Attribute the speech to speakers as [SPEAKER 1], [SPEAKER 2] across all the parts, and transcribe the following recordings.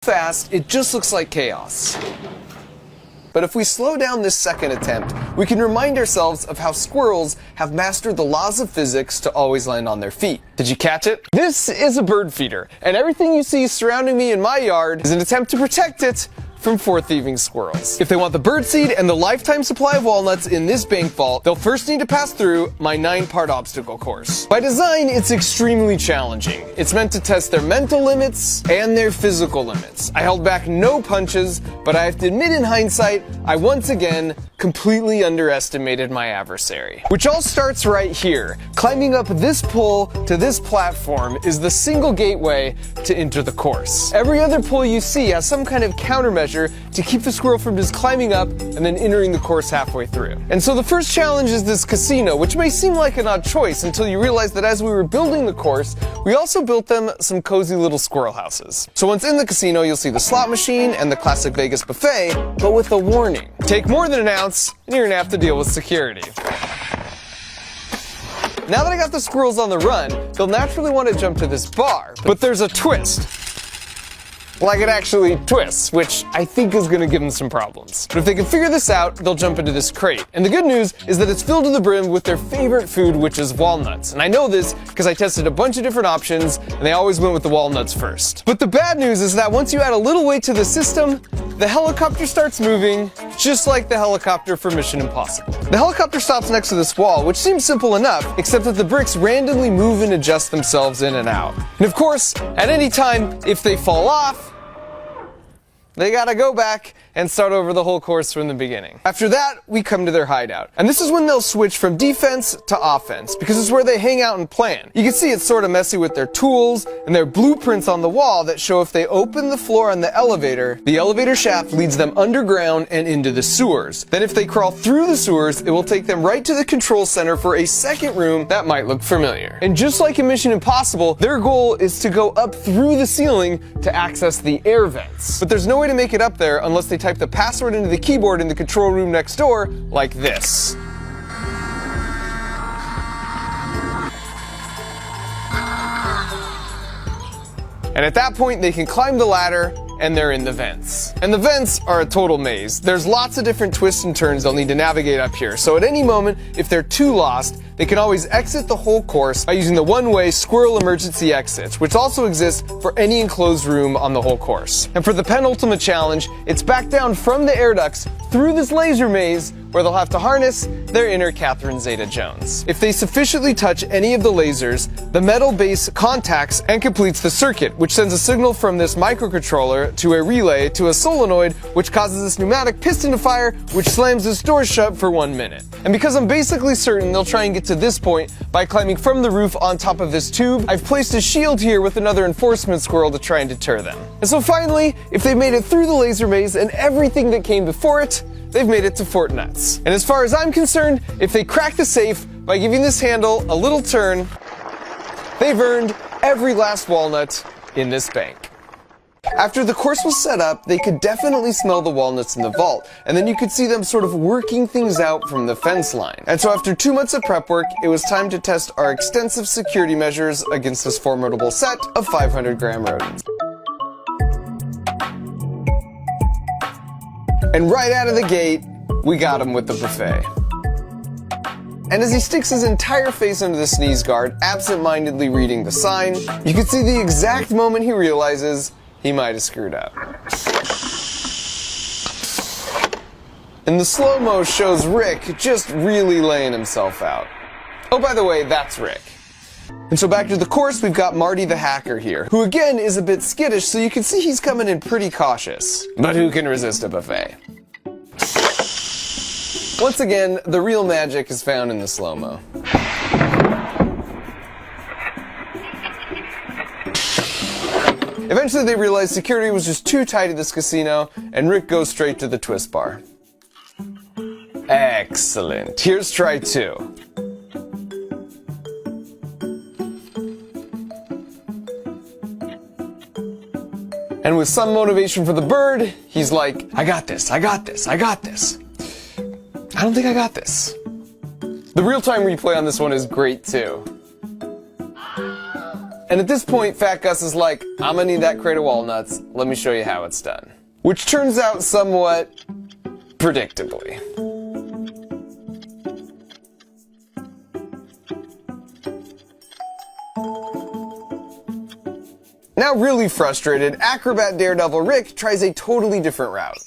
[SPEAKER 1] fast, it just looks like chaos. But if we slow down this second attempt, we can remind ourselves of how squirrels have mastered the laws of physics to always land on their feet. Did you catch it? This is a bird feeder, and everything you see surrounding me in my yard is an attempt to protect it from thieving squirrels. If they want the birdseed and the lifetime supply of walnuts in this bank vault, they'll first need to pass through my 9-part obstacle course. By design, it's extremely challenging. It's meant to test their mental limits and their physical limits. I held back no punches, but I have to admit in hindsight, I once again completely underestimated my adversary. Which all starts right here. Climbing up this pole to this platform is the single gateway to enter the course. Every other pole you see has some kind of countermeasure to keep the squirrel from just climbing up and then entering the course halfway through. And so the first challenge is this casino, which may seem like an odd choice until you realize that as we were building the course, we also built them some cozy little squirrel houses. So once in the casino, you'll see the slot machine and the classic Vegas buffet, but with a warning. Take more than an ounce, and you're gonna have to deal with security. Now that I got the squirrels on the run, they'll naturally want to jump to this bar, but there's a twist. Like it actually twists, which I think is going to give them some problems. But if they can figure this out, they'll jump into this crate. And the good news is that it's filled to the brim with their favorite food, which is walnuts. And I know this because I tested a bunch of different options, and they always went with the walnuts first. But the bad news is that once you add a little weight to the system, the helicopter starts moving, just like the helicopter for Mission Impossible. The helicopter stops next to this wall, which seems simple enough, except that the bricks randomly move and adjust themselves in and out. And of course, at any time, if they fall off, they gotta go back and start over the whole course from the beginning. After that, we come to their hideout. And this is when they'll switch from defense to offense, because it's where they hang out and plan. You can see it's sort of messy with their tools and their blueprints on the wall that show if they open the floor on the elevator shaft leads them underground and into the sewers. Then if they crawl through the sewers, it will take them right to the control center for a second room that might look familiar. And just like in Mission Impossible, their goal is to go up through the ceiling to access the air vents. But there's no way to make it up there unless they type the password into the keyboard in the control room next door, like this. And at that point, they can climb the ladder, and they're in the vents. And the vents are a total maze. There's lots of different twists and turns they'll need to navigate up here. So at any moment, if they're too lost, they can always exit the whole course by using the one-way squirrel emergency exits, which also exists for any enclosed room on the whole course. And for the penultimate challenge, it's back down from the air ducts through this laser maze where they'll have to harness their inner Catherine Zeta-Jones. If they sufficiently touch any of the lasers, the metal base contacts and completes the circuit, which sends a signal from this microcontroller to a relay to a solenoid, which causes this pneumatic piston to fire, which slams this door shut for 1 minute. And because I'm basically certain they'll try and get to this point by climbing from the roof on top of this tube, I've placed a shield here with another enforcement squirrel to try and deter them. And so finally, if they've made it through the laser maze and everything that came before it, they've made it to Fort Nuts. And as far as I'm concerned, if they crack the safe by giving this handle a little turn, they've earned every last walnut in this bank. After the course was set up, they could definitely smell the walnuts in the vault, and then you could see them sort of working things out from the fence line. And so after 2 months of prep work, it was time to test our extensive security measures against this formidable set of 500-gram rodents. And right out of the gate, we got him with the buffet. And as he sticks his entire face under the sneeze guard, absent-mindedly reading the sign, you can see the exact moment he realizes he might have screwed up. And the slow-mo shows Rick just really laying himself out. Oh, by the way, that's Rick. And so back to the course, we've got Marty the hacker here, who again is a bit skittish, so you can see he's coming in pretty cautious. But who can resist a buffet? Once again, the real magic is found in the slow-mo. Eventually they realize security was just too tight at this casino, and Rick goes straight to the twist bar. Excellent. Here's try 2. And with some motivation for the bird, he's like, I got this, I got this, I got this. I don't think I got this. The real-time replay on this one is great too. And at this point, Fat Gus is like, I'm gonna need that crate of walnuts. Let me show you how it's done. Which turns out somewhat predictably. Now really frustrated, acrobat daredevil Rick tries a totally different route.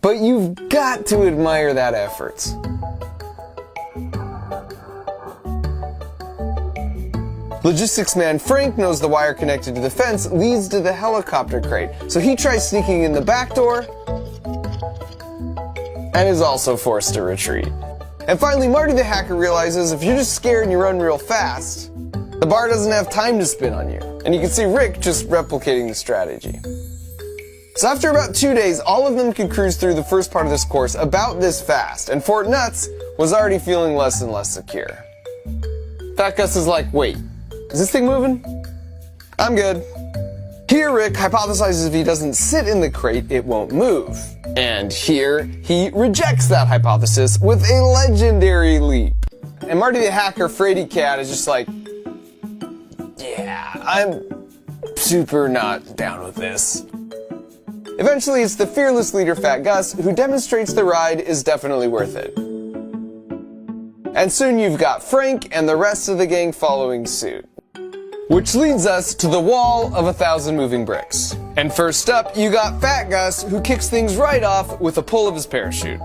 [SPEAKER 1] But you've got to admire that effort. Logistics man Frank knows the wire connected to the fence leads to the helicopter crate, so he tries sneaking in the back door and is also forced to retreat. And finally, Marty the hacker realizes if you're just scared and you run real fast, the bar doesn't have time to spin on you. And you can see Rick just replicating the strategy. So after about 2 days, all of them could cruise through the first part of this course about this fast, and Fort Nuts was already feeling less and less secure. Fat Gus is like, wait, is this thing moving? I'm good. Here, Rick hypothesizes if he doesn't sit in the crate, it won't move. And here, he rejects that hypothesis with a legendary leap. And Marty the hacker, Fraidy Cat, is just like, yeah, I'm super not down with this. Eventually, it's the fearless leader Fat Gus who demonstrates the ride is definitely worth it. And soon you've got Frank and the rest of the gang following suit. Which leads us to the wall of 1,000 moving bricks. And first up, you got Fat Gus, who kicks things right off with a pull of his parachute.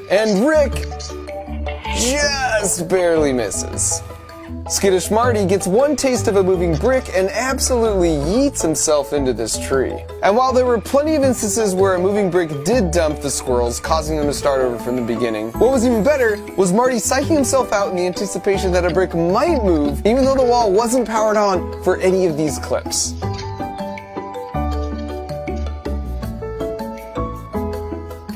[SPEAKER 1] And Rick just barely misses. Skittish Marty gets one taste of a moving brick and absolutely yeets himself into this tree. And while there were plenty of instances where a moving brick did dump the squirrels, causing them to start over from the beginning, what was even better was Marty psyching himself out in the anticipation that a brick might move, even though the wall wasn't powered on for any of these clips.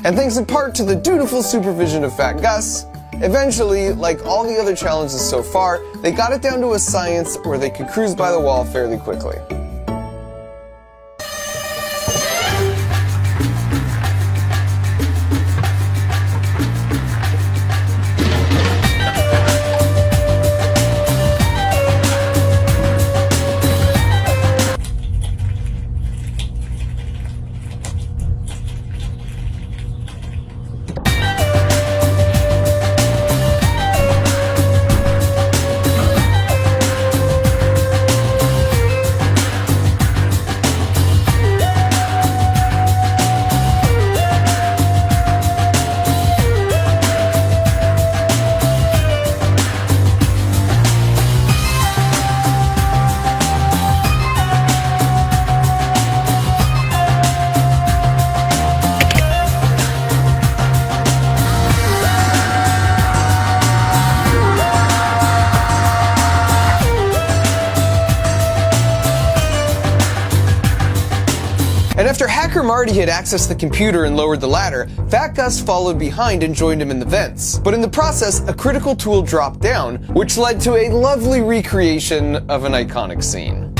[SPEAKER 1] And thanks in part to the dutiful supervision of Fat Gus, eventually, like all the other challenges so far, they got it down to a science where they could cruise by the wall fairly quickly. And after Hacker Marty had accessed the computer and lowered the ladder, Fat Gus followed behind and joined him in the vents. But in the process, a critical tool dropped down, which led to a lovely recreation of an iconic scene.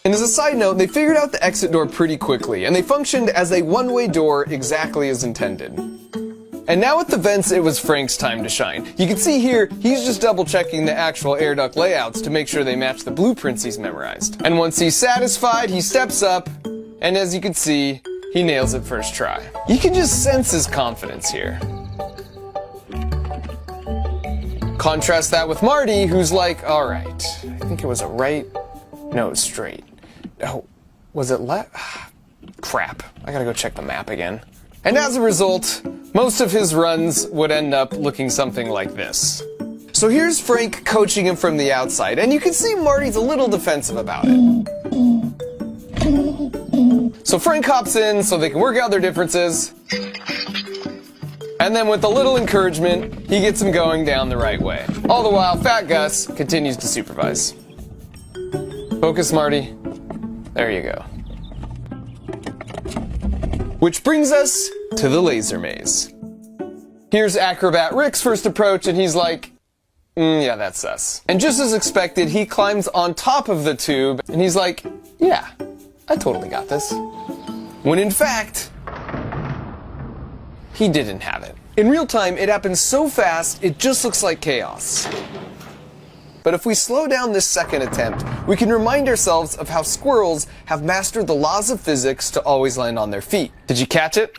[SPEAKER 1] And as a side note, they figured out the exit door pretty quickly, and they functioned as a one-way door exactly as intended. And now at the vents, it was Frank's time to shine. You can see here, he's just double-checking the actual air duct layouts to make sure they match the blueprints he's memorized. And once he's satisfied, he steps up, and as you can see, he nails it first try. You can just sense his confidence here. Contrast that with Marty, who's like, alright, I think it was a right, no, straight. Oh, was it left? Crap, I gotta go check the map again. And as a result, most of his runs would end up looking something like this. So here's Frank coaching him from the outside, and you can see Marty's a little defensive about it. So Frank hops in so they can work out their differences. And then with a little encouragement, he gets him going down the right way. All the while, Fat Gus continues to supervise. Focus, Marty. There you go. Which brings us to the laser maze. Here's Acrobat Rick's first approach, and he's like, yeah, that's sus. And just as expected, he climbs on top of the tube, and he's like, yeah, I totally got this. When in fact, he didn't have it. In real time, it happens so fast, it just looks like chaos. But if we slow down this second attempt, we can remind ourselves of how squirrels have mastered the laws of physics to always land on their feet. Did you catch it?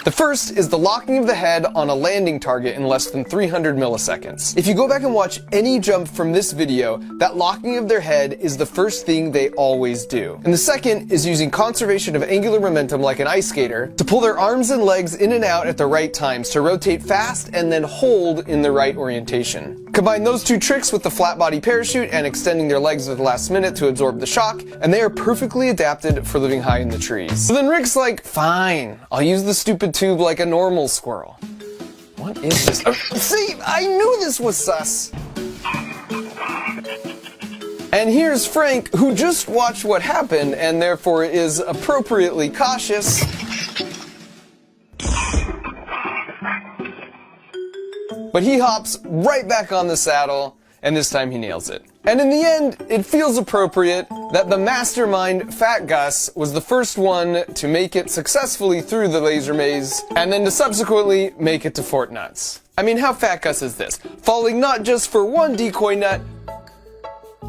[SPEAKER 1] The first is the locking of the head on a landing target in less than 300 milliseconds. If you go back and watch any jump from this video, that locking of their head is the first thing they always do. And the second is using conservation of angular momentum like an ice skater to pull their arms and legs in and out at the right times to rotate fast and then hold in the right orientation. Combine those two tricks with the flat body parachute and extending their legs at the last minute to absorb the shock, and they are perfectly adapted for living high in the trees. So then Rick's like, fine, I'll use the stupid tube like a normal squirrel. What is this? Oh, see, I knew this was sus. And here's Frank, who just watched what happened and therefore is appropriately cautious. But he hops right back on the saddle, and this time he nails it. And in the end, it feels appropriate that the mastermind, Fat Gus, was the first one to make it successfully through the laser maze, and then to subsequently make it to Fort Nuts. I mean, how Fat Gus is this? Falling not just for one decoy nut,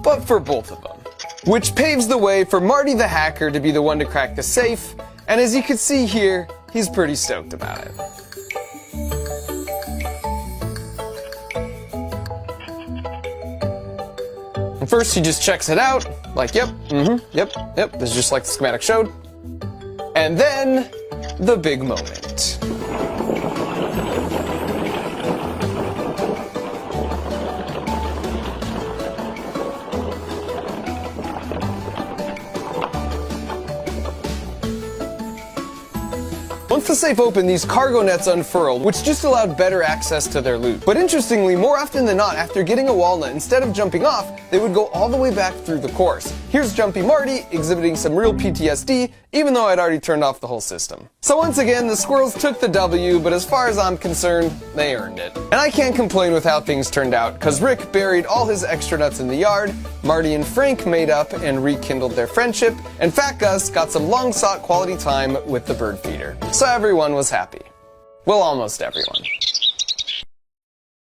[SPEAKER 1] but for both of them. Which paves the way for Marty the hacker to be the one to crack the safe, and as you can see here, he's pretty stoked about it. And first he just checks it out, like, yep, yep, this is just like the schematic showed. And then, the big moment. Once the safe opened, these cargo nets unfurled, which just allowed better access to their loot. But interestingly, more often than not, after getting a walnut, instead of jumping off, they would go all the way back through the course. Here's Jumpy Marty exhibiting some real PTSD, even though I'd already turned off the whole system. So once again, the squirrels took the W, but as far as I'm concerned, they earned it. And I can't complain with how things turned out, cause Rick buried all his extra nuts in the yard, Marty and Frank made up and rekindled their friendship, and Fat Gus got some long-sought quality time with the bird feeder. So everyone was happy. Well, almost everyone.